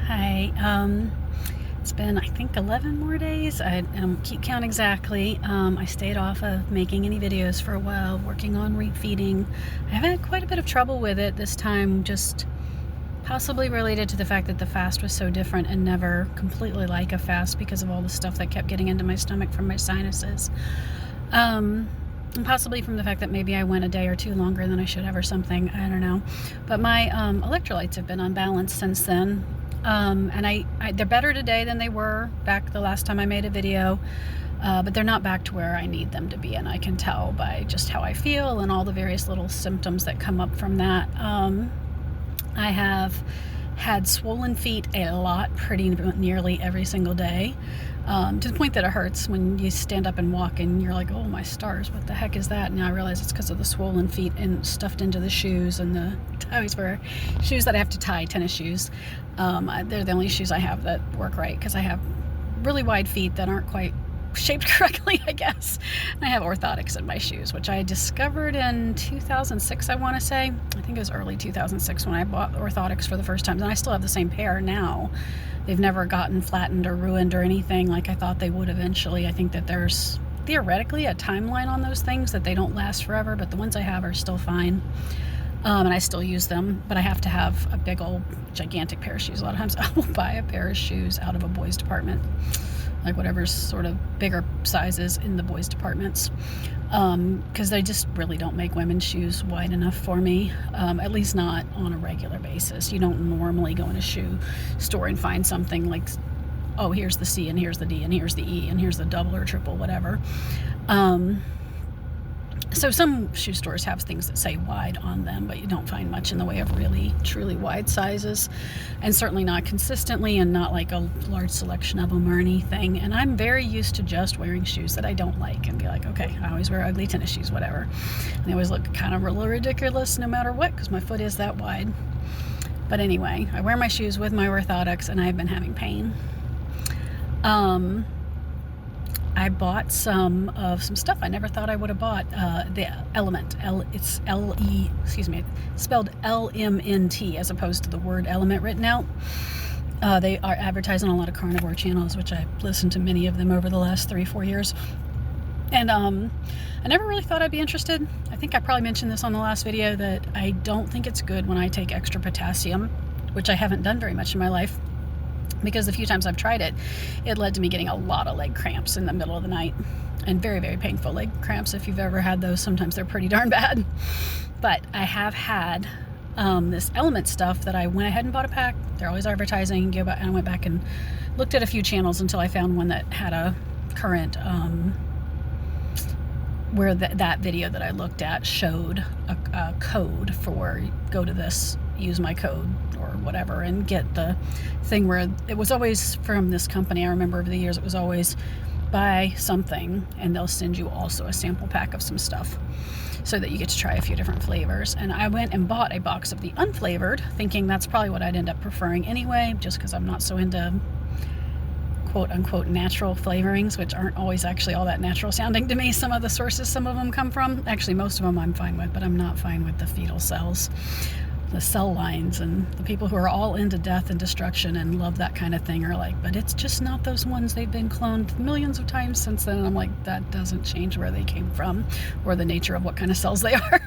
Hi. It's been, I think, 11 more days. I don't keep count exactly. I stayed off of making any videos for a while, working on refeeding. I've had quite a bit of trouble with it this time, just possibly related to the fact that the fast was so different and never completely like a fast because of all the stuff that kept getting into my stomach from my sinuses. And possibly from the fact that maybe I went a day or two longer than I should have or something. I don't know. But my electrolytes have been unbalanced since then. And they're better today than they were back the last time I made a video. But they're not back to where I need them to be, and I can tell by just how I feel and all the various little symptoms that come up from that. I have had swollen feet a lot, pretty nearly every single day, to the point that it hurts when you stand up and walk and you're like, oh my stars, what the heck is that? And now I realize it's because of the swollen feet and stuffed into the shoes, and I always wear shoes that I have to tie, tennis shoes. They're the only shoes I have that work right because I have really wide feet that aren't quite shaped correctly, I guess. And I have orthotics in my shoes, which I discovered in 2006, I want to say. I think it was early 2006 when I bought orthotics for the first time. And I still have the same pair now. They've never gotten flattened or ruined or anything like I thought they would eventually. I think that there's theoretically a timeline on those things, that they don't last forever, but the ones I have are still fine. And I still use them, but I have to have a big old gigantic pair of shoes. A lot of times I will buy a pair of shoes out of a boys department, like whatever's sort of bigger sizes in the boys departments, because they just really don't make women's shoes wide enough for me, at least not on a regular basis. You don't normally go in a shoe store and find something like, oh, here's the C and here's the D and here's the E and here's the double or triple, whatever. So some shoe stores have things that say wide on them, but you don't find much in the way of really, truly wide sizes, and certainly not consistently, and not like a large selection of them or anything. And I'm very used to just wearing shoes that I don't like and be like, okay, I always wear ugly tennis shoes, whatever. And they always look kind of a little ridiculous no matter what, because my foot is that wide. But anyway, I wear my shoes with my orthotics, and I've been having pain. I bought some stuff I never thought I would have bought. The Element, it's L-E, spelled L-M-N-T as opposed to the word element written out. They are advertised on a lot of carnivore channels, which I listened to many of them over the last 3-4 years. And I never really thought I'd be interested. I think I probably mentioned this on the last video, that I don't think it's good when I take extra potassium, which I haven't done very much in my life, because the few times I've tried it, it led to me getting a lot of leg cramps in the middle of the night, and very, very painful leg cramps. If you've ever had those, sometimes they're pretty darn bad. But I have had this Element stuff that I went ahead and bought a pack. They're always advertising, and I went back and looked at a few channels until I found one that had a current, where that video that I looked at showed a code for, go to this, use my code or whatever, and get the thing where it was always from this company. I remember over the years it was always buy something and they'll send you also a sample pack of some stuff so that you get to try a few different flavors. And I went and bought a box of the unflavored, thinking that's probably what I'd end up preferring anyway, just because I'm not so into quote unquote natural flavorings, which aren't always actually all that natural sounding to me. Some of the sources some of them come from, actually most of them I'm fine with, but I'm not fine with the fetal cells, the cell lines, and the people who are all into death and destruction and love that kind of thing are like, but it's just not those ones. They've been cloned millions of times since then. And I'm like, that doesn't change where they came from or the nature of what kind of cells they are.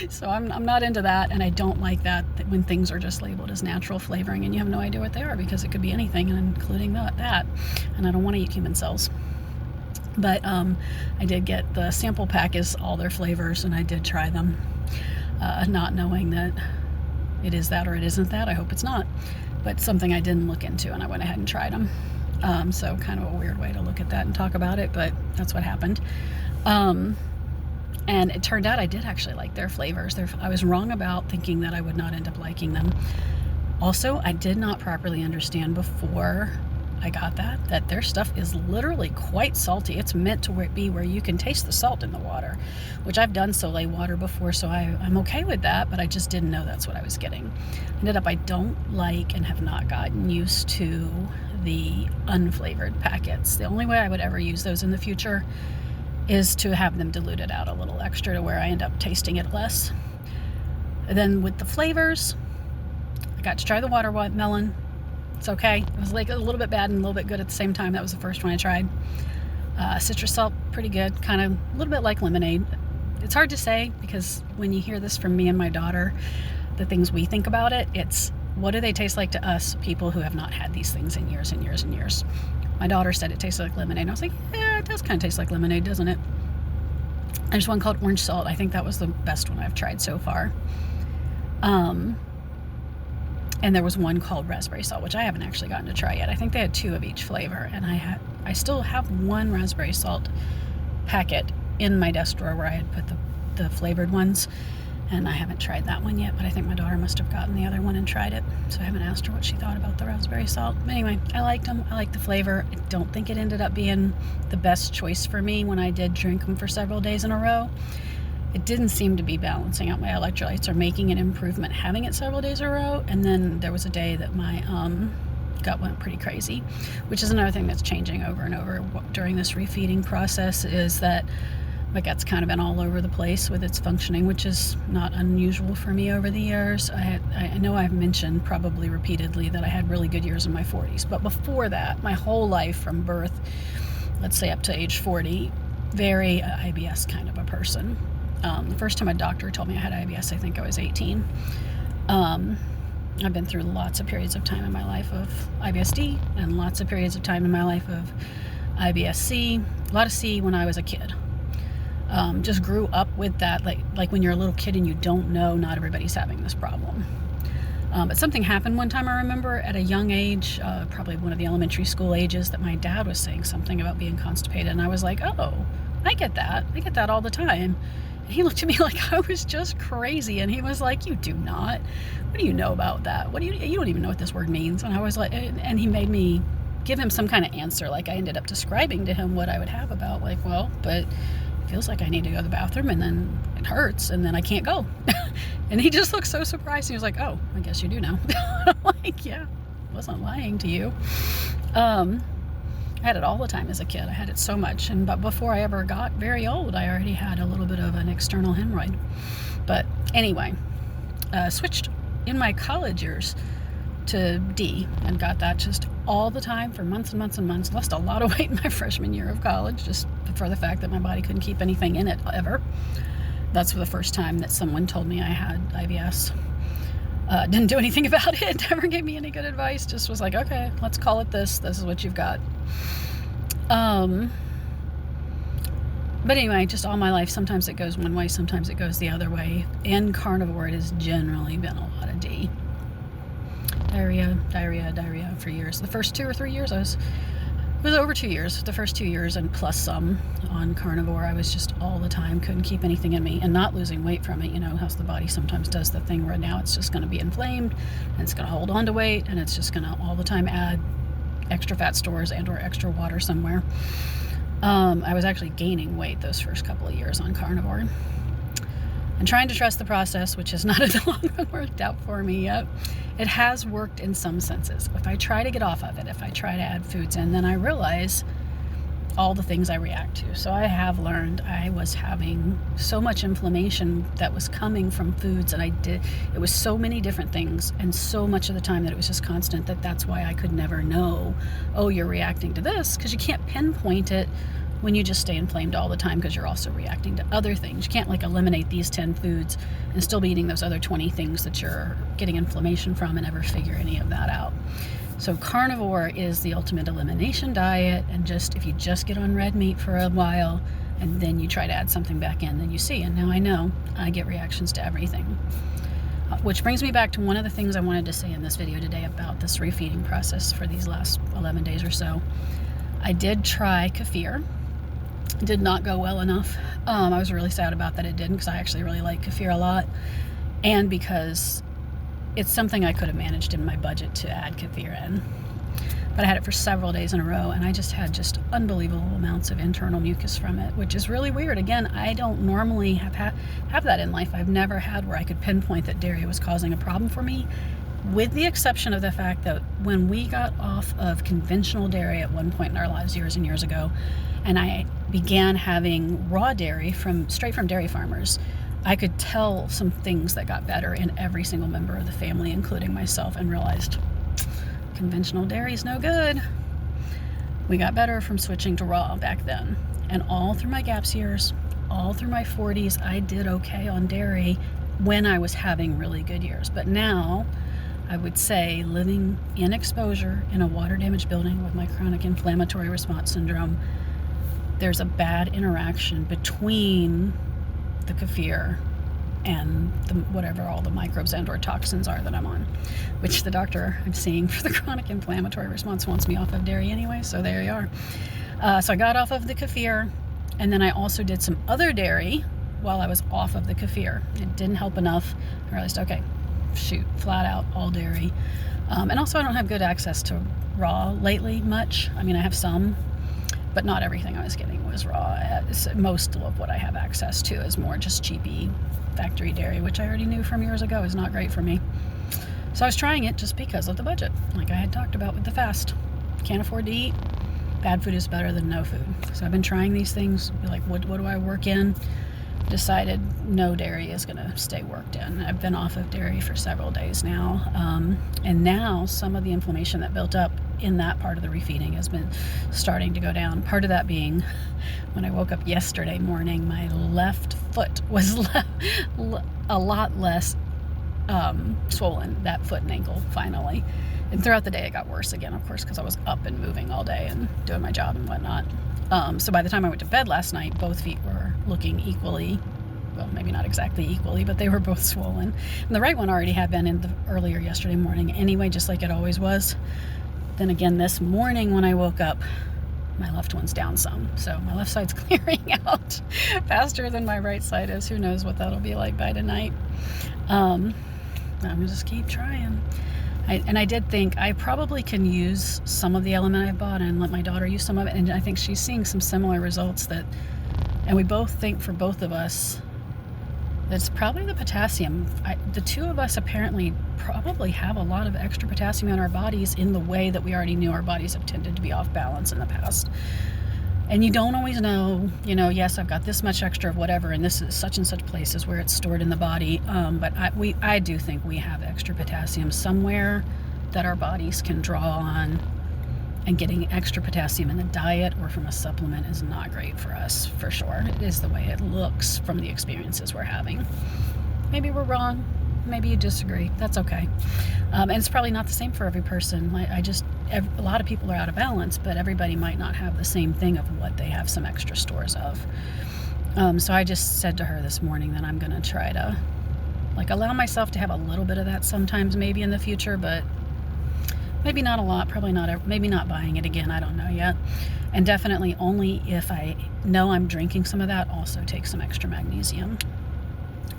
So I'm not into that, and I don't like that when things are just labeled as natural flavoring and you have no idea what they are, because it could be anything, including that. And I don't want to eat human cells. But I did get the sample pack is all their flavors, and I did try them, not knowing that it is that or it isn't that. I hope it's not, but something I didn't look into, and I went ahead and tried them. So kind of a weird way to look at that and talk about it, but that's what happened. And it turned out I did actually like their flavors. I was wrong about thinking that I would not end up liking them. Also, I did not properly understand before I got that their stuff is literally quite salty. It's meant to be where you can taste the salt in the water, which I've done Soleil water before, so I'm okay with that, but I just didn't know that's what I was getting. Ended up I don't like and have not gotten used to the unflavored packets. The only way I would ever use those in the future is to have them diluted out a little extra to where I end up tasting it less. And then with the flavors, I got to try the watermelon. It's okay. It was like a little bit bad and a little bit good at the same time. That was the first one I tried. Citrus salt, pretty good. Kind of a little bit like lemonade. It's hard to say because when you hear this from me and my daughter, the things we think about it, it's what do they taste like to us, people who have not had these things in years and years and years. My daughter said it tasted like lemonade. And I was like, yeah, it does kind of taste like lemonade, doesn't it? There's one called orange salt. I think that was the best one I've tried so far. And there was one called raspberry salt, which I haven't actually gotten to try yet. I think they had 2 of each flavor, and I still have 1 raspberry salt packet in my desk drawer where I had put the flavored ones, and I haven't tried that one yet, but I think my daughter must have gotten the other one and tried it, so I haven't asked her what she thought about the raspberry salt. But anyway, I liked them. I liked the flavor. I don't think it ended up being the best choice for me when I did drink them for several days in a row. It didn't seem to be balancing out my electrolytes or making an improvement having it several days in a row. And then there was a day that my gut went pretty crazy, which is another thing that's changing over and over during this refeeding process, is that my gut's kind of been all over the place with its functioning, which is not unusual for me over the years. I know I've mentioned probably repeatedly that I had really good years in my 40s, but before that, my whole life from birth, let's say up to age 40, very IBS kind of a person. The first time a doctor told me I had IBS, I think I was 18. I've been through lots of periods of time in my life of IBS-D and lots of periods of time in my life of IBS-C. A lot of C when I was a kid. Just grew up with that, like when you're a little kid and you don't know, not everybody's having this problem. But something happened one time, I remember, at a young age, probably one of the elementary school ages, that my dad was saying something about being constipated, and I was like, oh, I get that. I get that all the time. And he looked at me like I was just crazy, and he was like, you do not. What do you know about that? You don't even know what this word means. And I was like, and he made me give him some kind of answer, like I ended up describing to him what I would have about, like, well, but it feels like I need to go to the bathroom, and then it hurts, and then I can't go. And he just looked so surprised. He was like, oh, I guess you do now. I'm like, yeah, I wasn't lying to you. I had it all the time as a kid. I had it so much. But before I ever got very old, I already had a little bit of an external hemorrhoid. But anyway, switched in my college years to D and got that just all the time for months and months and months. Lost a lot of weight in my freshman year of college just for the fact that my body couldn't keep anything in it ever. That's the first time that someone told me I had IBS. Didn't do anything about it, never gave me any good advice, just was like, okay, let's call it this is what you've got. But anyway, just all my life, sometimes it goes one way, sometimes it goes the other way. In carnivore, it has generally been a lot of D. Diarrhea for years. The first 2 or 3 years, it was over 2 years. The first 2 years and plus some on carnivore, I was just all the time, couldn't keep anything in me, and not losing weight from it. You know how the body sometimes does the thing where now it's just going to be inflamed, and it's going to hold on to weight, and it's just going to all the time add extra fat stores and or extra water somewhere. I was actually gaining weight those first couple of years on carnivore. And trying to trust the process, which has not in the long run worked out for me yet. It has worked in some senses. If I try to get off of it, if I try to add foods in, then I realize all the things I react to. So I have learned I was having so much inflammation that was coming from foods, and it was so many different things, and so much of the time that it was just constant, that's why I could never know, oh, you're reacting to this, because you can't pinpoint it when you just stay inflamed all the time, because you're also reacting to other things. You can't like eliminate these 10 foods and still be eating those other 20 things that you're getting inflammation from and ever figure any of that out. So carnivore is the ultimate elimination diet, and if you just get on red meat for a while and then you try to add something back in, then you see, and now I know I get reactions to everything. Which brings me back to one of the things I wanted to say in this video today about this refeeding process for these last 11 days or so. I did try kefir. It did not go well enough. I was really sad about that it didn't, because I actually really like kefir a lot, and because it's something I could have managed in my budget to add kefir in. But I had it for several days in a row, and I just had unbelievable amounts of internal mucus from it, which is really weird. Again, I don't normally have that in life. I've never had where I could pinpoint that dairy was causing a problem for me, with the exception of the fact that when we got off of conventional dairy at one point in our lives years and years ago, and I began having raw dairy straight from dairy farmers, I could tell some things that got better in every single member of the family, including myself, and realized Conventional dairy is no good. We got better from switching to raw back then. And all through my GAPS years, all through my 40s, I did okay on dairy when I was having really good years. But now, I would say living in exposure in a water damaged building with my chronic inflammatory response syndrome, there's a bad interaction between the kefir and whatever all the microbes and or toxins are that I'm on, which the doctor I'm seeing for the chronic inflammatory response wants me off of dairy anyway, so there you are. So I got off of the kefir, and then I also did some other dairy while I was off of the kefir. It didn't help enough. I realized, okay, shoot, flat out all dairy. And also I don't have good access to raw lately much. I mean, I have some, but not everything I was getting was raw. Most of what I have access to is more just cheapy factory dairy, which I already knew from years ago is not great for me. So I was trying it just because of the budget, like I had talked about with the fast. Can't afford to eat. Bad food is better than no food. So I've been trying these things, like what do I work in? Decided no dairy is going to stay worked in. I've been off of dairy for several days now. And now some of the inflammation that built up in that part of the refeeding has been starting to go down. Part of that being when I woke up yesterday morning, my left foot was a lot less swollen, that foot and ankle finally. And throughout the day it got worse again, of course, because I was up and moving all day and doing my job and whatnot. So by the time I went to bed last night, both feet were looking equally, well, maybe not exactly equally, but they were both swollen. And the right one already had been in earlier yesterday morning anyway, just like it always was. Then again, this morning when I woke up, my left one's down some. So my left side's clearing out faster than my right side is. Who knows what that'll be like by tonight. I'm gonna just keep trying. I did think I probably can use some of the element I bought and let my daughter use some of it, and I think she's seeing some similar results and we both think for both of us that's probably the potassium. The two of us apparently probably have a lot of extra potassium in our bodies in the way that we already knew our bodies have tended to be off balance in the past. And you don't always know, yes, I've got this much extra of whatever, and this is such and such places where it's stored in the body. But I do think we have extra potassium somewhere that our bodies can draw on. And getting extra potassium in the diet or from a supplement is not great for us, for sure. It is the way it looks from the experiences we're having. Maybe we're wrong. Maybe you disagree. That's okay. And it's probably not the same for every person. A lot of people are out of balance, but everybody might not have the same thing of what they have some extra stores of. So I just said to her this morning that I'm going to try to allow myself to have a little bit of that sometimes maybe in the future, but maybe not a lot, probably not, maybe not buying it again, I don't know yet. And definitely only if I know I'm drinking some of that, also take some extra magnesium.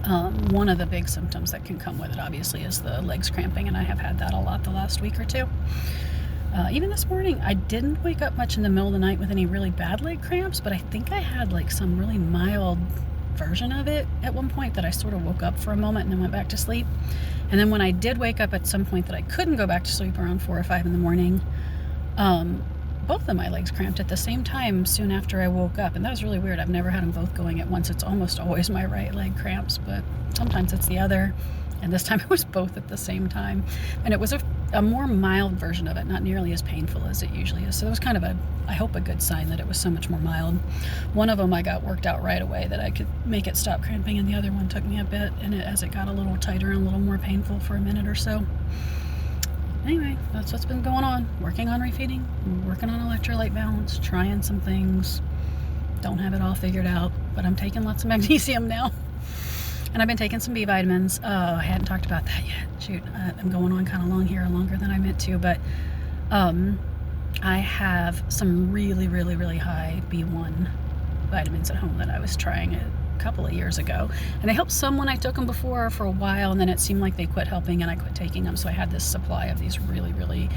One of the big symptoms that can come with it, obviously, is the legs cramping, and I have had that a lot the last week or two. Even this morning, I didn't wake up much in the middle of the night with any really bad leg cramps, but I think I had some really mild version of it at one point that I sort of woke up for a moment and then went back to sleep. And then when I did wake up at some point that I couldn't go back to sleep around 4 or 5 in the morning, both of my legs cramped at the same time soon after I woke up. And that was really weird. I've never had them both going at once. It's almost always my right leg cramps, but sometimes it's the other. And this time it was both at the same time. And it was a more mild version of it, not nearly as painful as it usually is. So it was kind of I hope a good sign that it was so much more mild. One of them I got worked out right away that I could make it stop cramping, and the other one took me a bit, and as it got a little tighter and a little more painful for a minute or so. Anyway, that's what's been going on. Working on refeeding, working on electrolyte balance, trying some things. Don't have it all figured out, but I'm taking lots of magnesium now. And I've been taking some B vitamins. I hadn't talked about that yet. Shoot, I'm going on kind of long here, longer than I meant to. But I have some really, really, really high B1 vitamins at home that I was trying a couple of years ago. And they helped some when I took them before for a while, and then it seemed like they quit helping and I quit taking them. So I had this supply of these really, really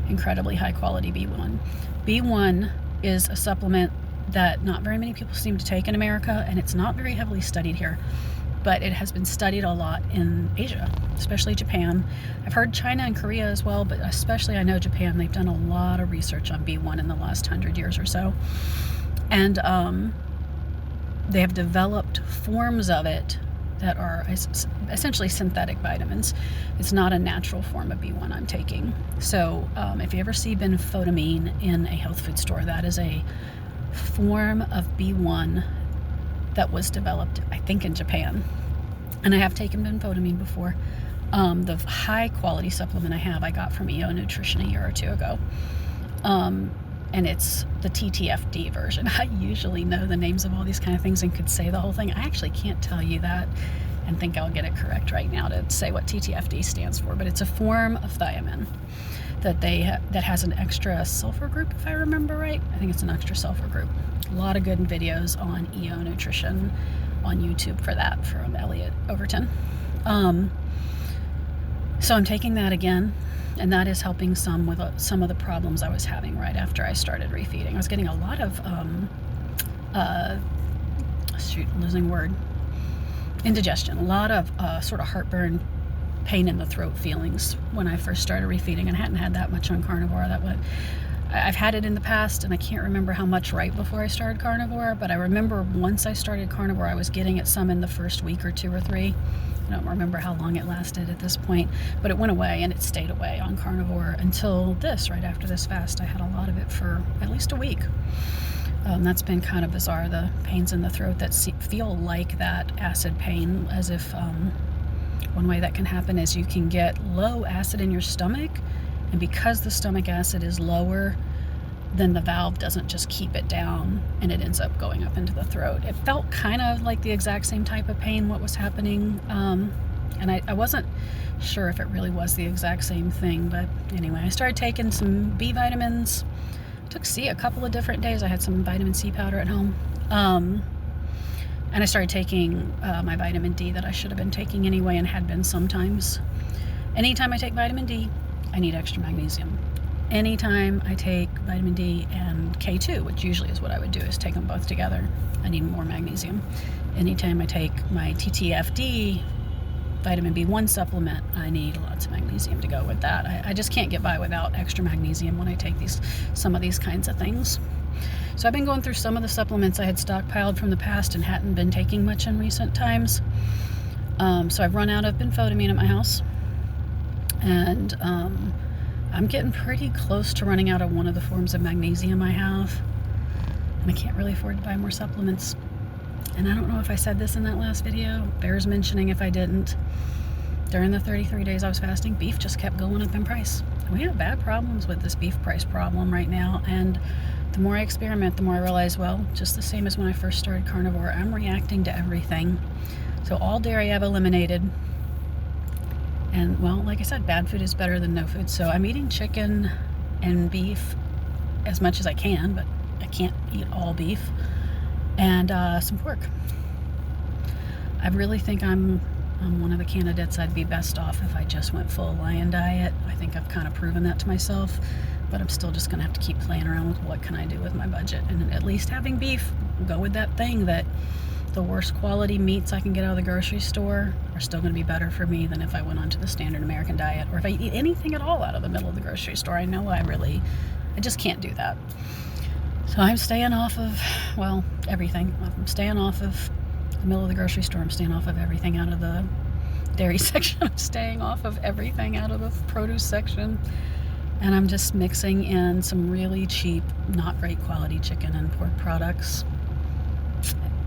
incredibly high quality B1. B1 is a supplement that not very many people seem to take in America, and it's not very heavily studied here. But it has been studied a lot in Asia, especially Japan. I've heard China and Korea as well, but especially I know Japan. They've done a lot of research on B1 in the last 100 years or so. And they have developed forms of it that are essentially synthetic vitamins. It's not a natural form of B1 I'm taking. So if you ever see benfotiamine in a health food store, that is a form of B1 that was developed, I think, in Japan. And I have taken benfotiamine before. The high quality supplement I got from EO Nutrition a year or two ago. And it's the TTFD version. I usually know the names of all these kind of things and could say the whole thing. I actually can't tell you that and think I'll get it correct right now to say what TTFD stands for, but it's a form of thiamine that has an extra sulfur group, if I remember right. I think it's an extra sulfur group. A lot of good videos on EO Nutrition on YouTube for that from Elliot Overton. So I'm taking that again, and that is helping some with some of the problems I was having right after I started refeeding. I was getting a lot of indigestion, a lot of sort of heartburn, pain in the throat feelings when I first started refeeding, and I hadn't had that much on carnivore. I've had it in the past, and I can't remember how much right before I started carnivore, but I remember once I started carnivore, I was getting it some in the first week or 2 or 3. I don't remember how long it lasted at this point, but it went away, and it stayed away on carnivore until right after this fast. I had a lot of it for at least a week. That's been kind of bizarre, the pains in the throat that feel like that acid pain, as if one way that can happen is you can get low acid in your stomach, and because the stomach acid is lower, then the valve doesn't just keep it down, and it ends up going up into the throat. It felt kind of like the exact same type of pain, what was happening, and I wasn't sure if it really was the exact same thing, but anyway, I started taking some B vitamins. Took C a couple of different days. I had some vitamin C powder at home, and I started taking my vitamin D that I should have been taking anyway and had been sometimes. Anytime I take vitamin D, I need extra magnesium. Anytime I take vitamin D and K2, which usually is what I would do, is take them both together, I need more magnesium. Anytime I take my TTFD vitamin B1 supplement, I need lots of magnesium to go with that. I just can't get by without extra magnesium when I take some of these kinds of things. So I've been going through some of the supplements I had stockpiled from the past and hadn't been taking much in recent times. So I've run out of benfotiamine at my house, and I'm getting pretty close to running out of one of the forms of magnesium I have, and I can't really afford to buy more supplements. And I don't know if I said this in that last video, bears mentioning if I didn't. During the 33 days I was fasting, beef just kept going up in price. We have bad problems with this beef price problem right now, and the more I experiment, the more I realize, well, just the same as when I first started carnivore, I'm reacting to everything. So all dairy I've eliminated. And, well, like I said, bad food is better than no food. So I'm eating chicken and beef as much as I can, but I can't eat all beef. And some pork. I really think I'm one of the candidates I'd be best off if I just went full lion diet. I think I've kind of proven that to myself, but I'm still just going to have to keep playing around with what can I do with my budget. And at least having beef, go with that thing that the worst quality meats I can get out of the grocery store are still going to be better for me than if I went onto the standard American diet, or if I eat anything at all out of the middle of the grocery store. I know I just can't do that. So I'm staying off of, well, everything. I'm staying off of the middle of the grocery store. I'm staying off of everything out of the dairy section. I'm staying off of everything out of the produce section. And I'm just mixing in some really cheap, not great quality chicken and pork products.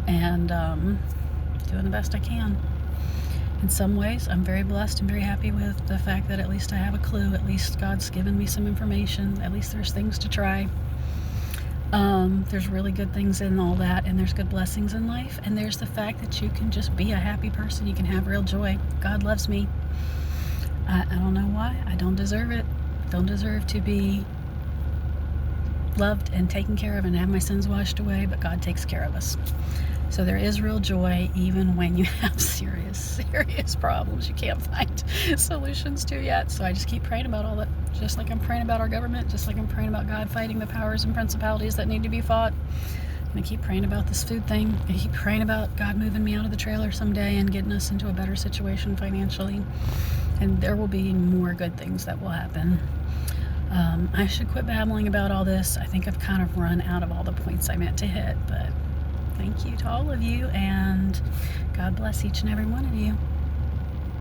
And doing the best I can. In some ways, I'm very blessed and very happy with the fact that at least I have a clue. At least God's given me some information. At least there's things to try. There's really good things in all that, and there's good blessings in life, and there's the fact that you can just be a happy person. You can have real joy. God loves me. I don't know why. I don't deserve it. Don't deserve to be loved and taken care of and have my sins washed away, but God takes care of us. So there is real joy even when you have serious problems you can't find solutions to yet. So I just keep praying about all that, just like I'm praying about our government, just like I'm praying about God fighting the powers and principalities that need to be fought. And I keep praying about this food thing. I keep praying about God moving me out of the trailer someday and getting us into a better situation financially. And there will be more good things that will happen. I should quit babbling about all this. I think I've kind of run out of all the points I meant to hit, but Thank you to all of you, and God bless each and every one of you.